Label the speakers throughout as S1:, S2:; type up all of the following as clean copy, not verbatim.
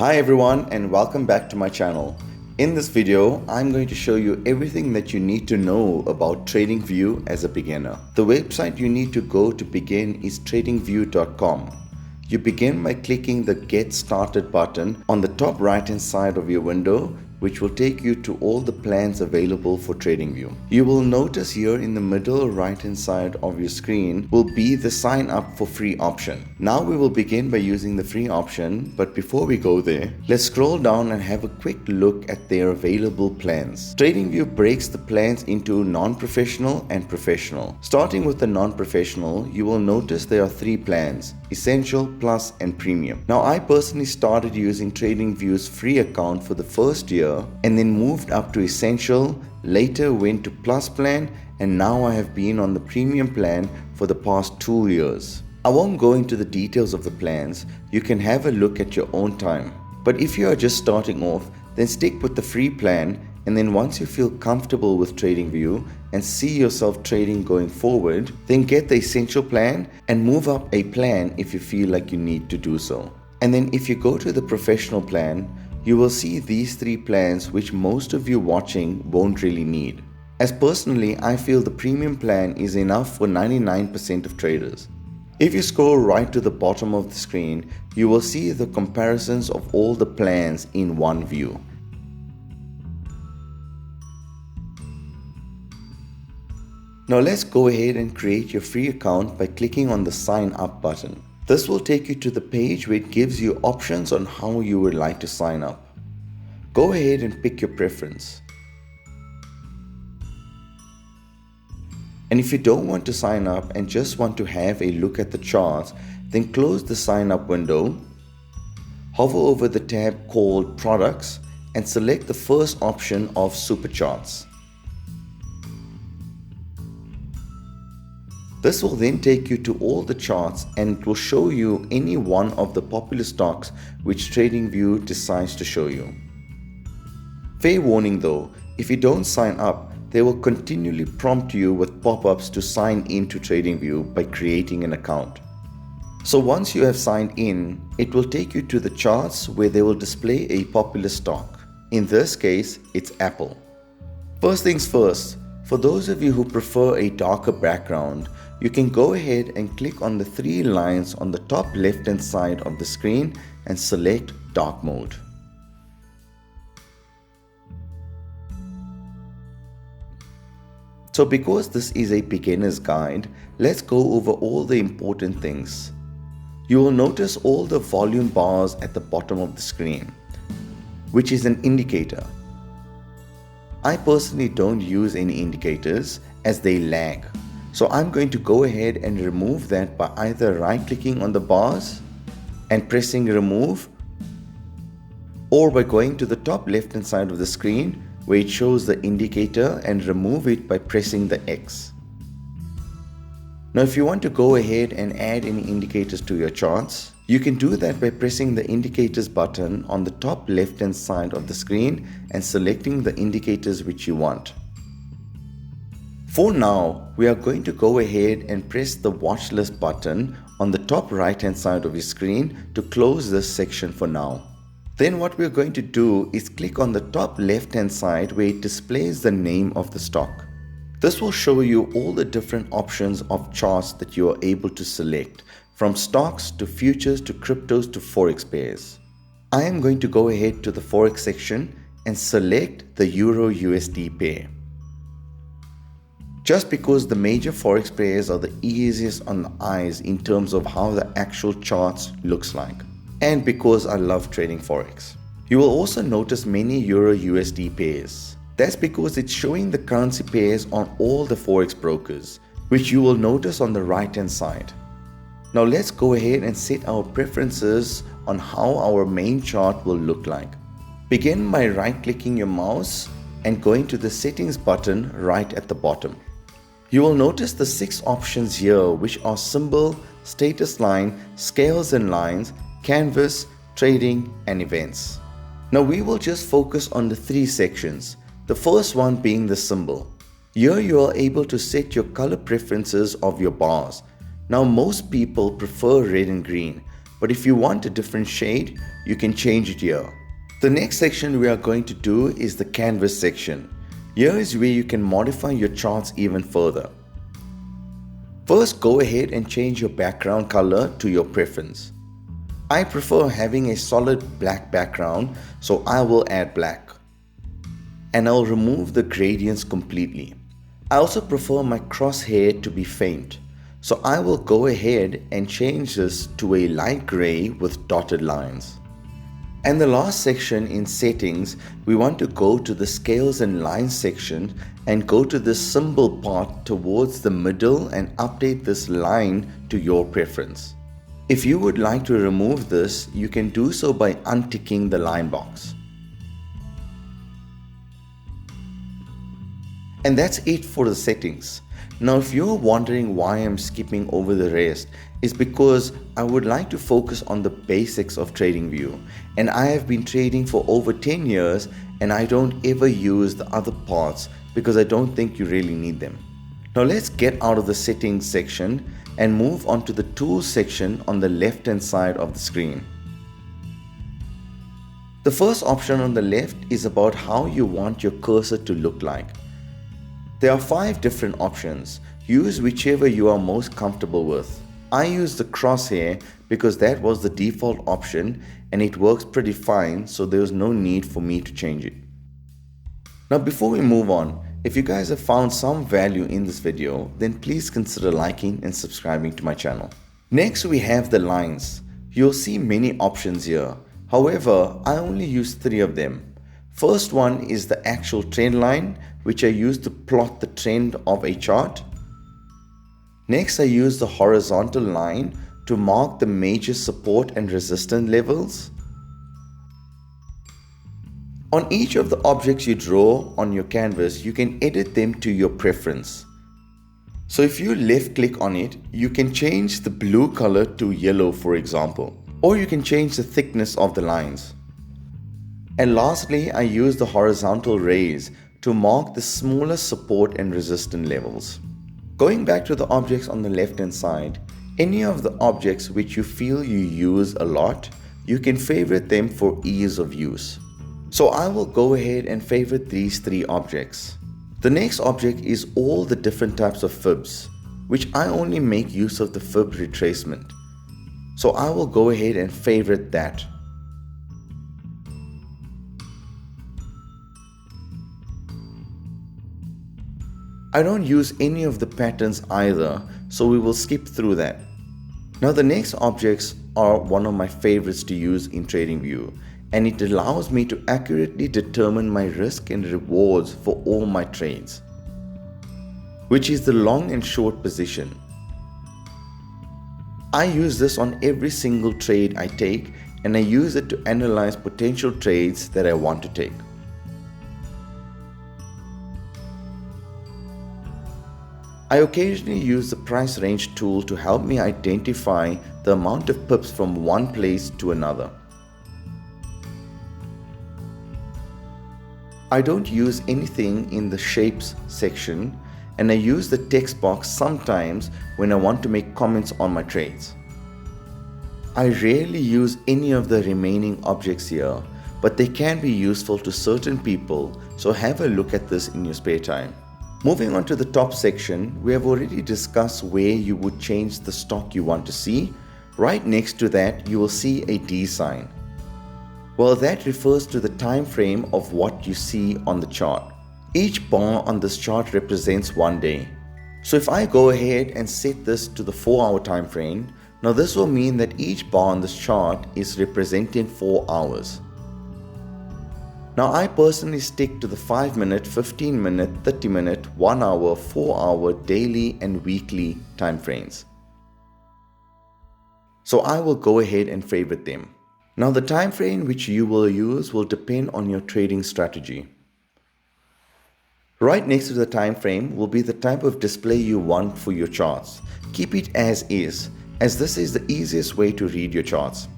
S1: Hi everyone and welcome back to my channel. In this video, I'm going to show you everything that you need to know about TradingView as a beginner. The website you need to go to begin is tradingview.com. You begin by clicking the Get Started button on the top right hand side of your window, which will take you to all the plans available for TradingView. You will notice here in the middle right hand side of your screen will be the sign up for free option. Now we will begin by using the free option, but before we go there, let's scroll down and have a quick look at their available plans. TradingView breaks the plans into non-professional and professional. Starting with the non-professional, you will notice there are three plans: Essential, Plus and Premium. Now I personally started using TradingView's free account for the first year and then moved up to Essential, later went to Plus plan, and now I have been on the Premium plan for the past 2 years. I won't go into the details of the plans, you can have a look at your own time. But if you are just starting off, then stick with the free plan, and then once you feel comfortable with TradingView and see yourself trading going forward, then get the Essential plan and move up a plan if you feel like you need to do so. And then if you go to the Professional plan, you will see these three plans which most of you watching won't really need. As personally, I feel the Premium plan is enough for 99% of traders. If you scroll right to the bottom of the screen, you will see the comparisons of all the plans in one view. Now let's go ahead and create your free account by clicking on the sign up button. This will take you to the page where it gives you options on how you would like to sign up. Go ahead and pick your preference. And if you don't want to sign up and just want to have a look at the charts, then close the sign up window, hover over the tab called Products and select the first option of Super Charts. This will then take you to all the charts and it will show you any one of the popular stocks which TradingView decides to show you. Fair warning though, if you don't sign up, they will continually prompt you with pop-ups to sign in to TradingView by creating an account. So once you have signed in, it will take you to the charts where they will display a popular stock. In this case, it's Apple. First things first, for those of you who prefer a darker background, you can go ahead and click on the three lines on the top left hand side of the screen and select dark mode. So because this is a beginner's guide, let's go over all the important things. You will notice all the volume bars at the bottom of the screen, which is an indicator. I personally don't use any indicators as they lag. So I'm going to go ahead and remove that by either right clicking on the bars and pressing remove, or by going to the top left hand side of the screen where it shows the indicator and remove it by pressing the X. Now if you want to go ahead and add any indicators to your charts, you can do that by pressing the indicators button on the top left hand side of the screen and selecting the indicators which you want. For now, we are going to go ahead and press the watch list button on the top right hand side of your screen to close this section for now. Then what we are going to do is click on the top left hand side where it displays the name of the stock. This will show you all the different options of charts that you are able to select, from stocks to futures to cryptos to forex pairs. I am going to go ahead to the forex section and select the Euro USD pair. Just because the major forex pairs are the easiest on the eyes in terms of how the actual charts looks like, and because I love trading forex. You will also notice many Euro USD pairs. That's because it's showing the currency pairs on all the forex brokers, which you will notice on the right hand side. Now let's go ahead and set our preferences on how our main chart will look like. Begin by right clicking your mouse and going to the settings button right at the bottom. You will notice the 6 options here, which are symbol, status line, scales and lines, canvas, trading and events. Now we will just focus on the 3 sections, the first one being the symbol. Here you are able to set your color preferences of your bars. Now most people prefer red and green, but if you want a different shade, you can change it here. The next section we are going to do is the canvas section. Here is where you can modify your charts even further. First, go ahead and change your background color to your preference. I prefer having a solid black background, so I will add black. And I'll remove the gradients completely. I also prefer my crosshair to be faint, so I will go ahead and change this to a light gray with dotted lines. And the last section in settings, we want to go to the scales and lines section and go to the symbol part towards the middle and update this line to your preference. If you would like to remove this, you can do so by unticking the line box. And that's it for the settings. Now if you're wondering why I'm skipping over the rest, it's because I would like to focus on the basics of TradingView, and I have been trading for over 10 years and I don't ever use the other parts because I don't think you really need them. Now let's get out of the settings section and move on to the tools section on the left hand side of the screen. The first option on the left is about how you want your cursor to look like. There are 5 different options. Use whichever you are most comfortable with. I use the crosshair because that was the default option and it works pretty fine, so there was no need for me to change it. Now before we move on, if you guys have found some value in this video, then please consider liking and subscribing to my channel. Next we have the lines. You'll see many options here. However, I only use 3 of them. First one is the actual trend line, which I use to plot the trend of a chart. Next, I use the horizontal line to mark the major support and resistance levels. On each of the objects you draw on your canvas, you can edit them to your preference. So if you left click on it, you can change the blue color to yellow, for example, or you can change the thickness of the lines. And lastly, I use the horizontal rays to mark the smaller support and resistance levels. Going back to the objects on the left hand side, any of the objects which you feel you use a lot, you can favorite them for ease of use. So I will go ahead and favorite these 3 objects. The next object is all the different types of fibs, which I only make use of the fib retracement. So I will go ahead and favorite that. I don't use any of the patterns either, so we will skip through that. Now the next objects are one of my favorites to use in TradingView, and it allows me to accurately determine my risk and rewards for all my trades, which is the long and short position. I use this on every single trade I take, and I use it to analyze potential trades that I want to take. I occasionally use the price range tool to help me identify the amount of pips from one place to another. I don't use anything in the shapes section, and I use the text box sometimes when I want to make comments on my trades. I rarely use any of the remaining objects here, but they can be useful to certain people, so have a look at this in your spare time. Moving on to the top section, we have already discussed where you would change the stock you want to see. Right next to that, you will see a D sign. Well, that refers to the time frame of what you see on the chart. Each bar on this chart represents 1 day. So if I go ahead and set this to the 4-hour time frame, now this will mean that each bar on this chart is representing 4 hours. Now I personally stick to the 5-minute, 15-minute, 30-minute, 1 hour, 4-hour, daily and weekly time frames. So I will go ahead and favorite them. Now the time frame which you will use will depend on your trading strategy. Right next to the time frame will be the type of display you want for your charts. Keep it as is, as this is the easiest way to read your charts.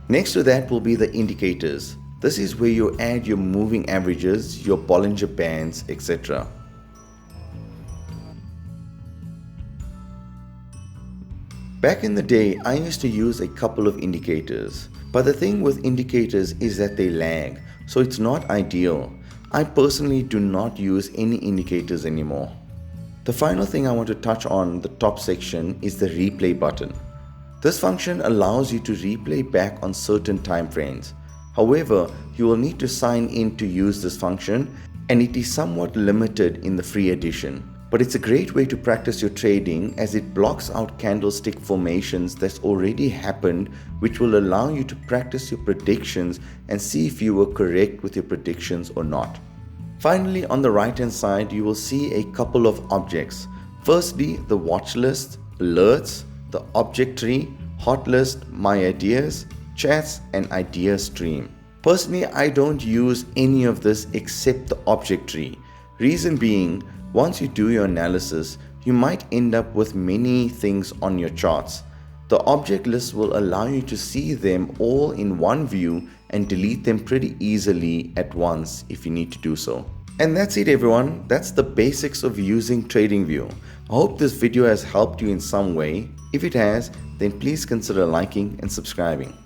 S1: Next to that will be the indicators. This is where you add your moving averages, your Bollinger Bands, etc. Back in the day, I used to use a couple of indicators. But the thing with indicators is that they lag, so it's not ideal. I personally do not use any indicators anymore. The final thing I want to touch on the top section is the replay button. This function allows you to replay back on certain time frames. However, you will need to sign in to use this function, and it is somewhat limited in the free edition. But it's a great way to practice your trading as it blocks out candlestick formations that's already happened, which will allow you to practice your predictions and see if you were correct with your predictions or not. Finally, on the right hand side, you will see a couple of objects. Firstly, the watch list, alerts, the object tree, hot list, my ideas, chats, and idea stream. Personally, I don't use any of this except the object tree. Reason being, once you do your analysis, you might end up with many things on your charts. The object list will allow you to see them all in one view and delete them pretty easily at once if you need to do so. And that's it everyone, that's the basics of using TradingView. I hope this video has helped you in some way. If it has, then please consider liking and subscribing.